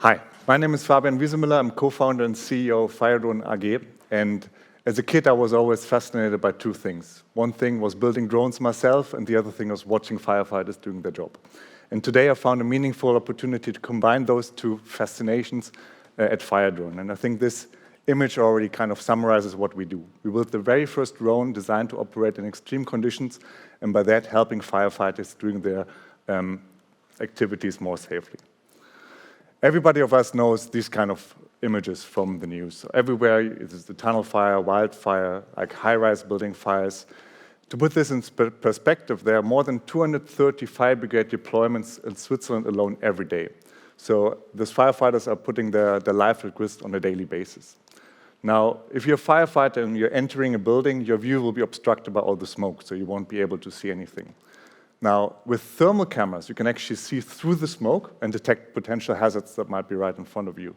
Hi, my name is Fabian Wiesemueller. I'm co-founder and CEO of FireDrone AG. And as a kid, I was always fascinated by two things. One thing was building drones myself, and the other thing was watching firefighters doing their job. And today I found a meaningful opportunity to combine those two fascinations at FireDrone. And I think this image already kind of summarizes what we do. We built the very first drone designed to operate in extreme conditions, and by that helping firefighters doing their activities more safely. Everybody of us knows these kind of images from the news. So everywhere it is the tunnel fire, wildfire, like high-rise building fires. To put this in perspective, there are more than 230 fire brigade deployments in Switzerland alone every day. So these firefighters are putting their life at risk on a daily basis. Now, if you're a firefighter and you're entering a building, your view will be obstructed by all the smoke, so you won't be able to see anything. Now, with thermal cameras, you can actually see through the smoke and detect potential hazards that might be right in front of you.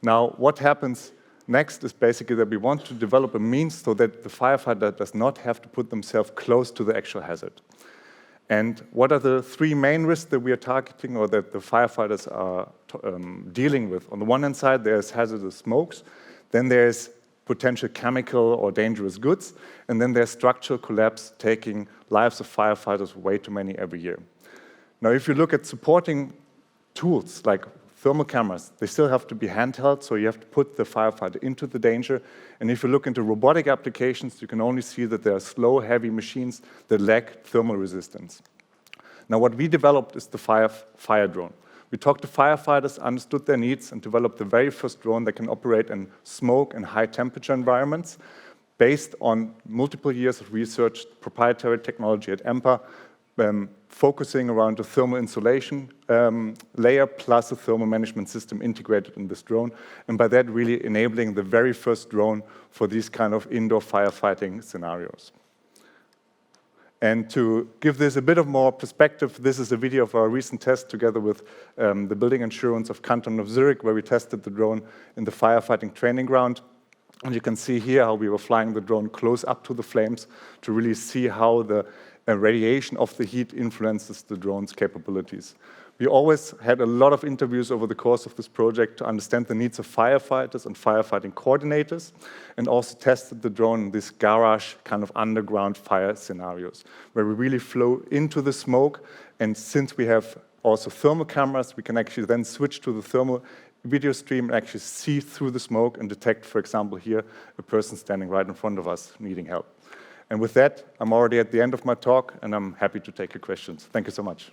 Now, what happens next is basically that we want to develop a means so that the firefighter does not have to put themselves close to the actual hazard. And what are the three main risks that we are targeting or that the firefighters are dealing with? On the one hand side, there's hazardous smokes, then there's potential chemical or dangerous goods, and then there's structural collapse taking lives of firefighters, way too many every year. Now, if you look at supporting tools like thermal cameras, they still have to be handheld, so you have to put the firefighter into the danger. And if you look into robotic applications, you can only see that there are slow, heavy machines that lack thermal resistance. Now, what we developed is the FireDrone. We talked to firefighters, understood their needs, and developed the very first drone that can operate in smoke and high-temperature environments based on multiple years of research, proprietary technology at EMPA, focusing around the thermal insulation layer plus a thermal management system integrated in this drone, and by that really enabling the very first drone for these kind of indoor firefighting scenarios. And to give this a bit of more perspective, this is a video of our recent test together with the building insurance of Canton of Zurich, where we tested the drone in the firefighting training ground. And you can see here how we were flying the drone close up to the flames to really see how the radiation of the heat influences the drone's capabilities. We always had a lot of interviews over the course of this project to understand the needs of firefighters and firefighting coordinators, and also tested the drone in these garage kind of underground fire scenarios, where we really flow into the smoke. And since we have also thermal cameras, we can actually then switch to the thermal video stream and actually see through the smoke and detect, for example, here, a person standing right in front of us needing help. And with that, I'm already at the end of my talk, and I'm happy to take your questions. Thank you so much.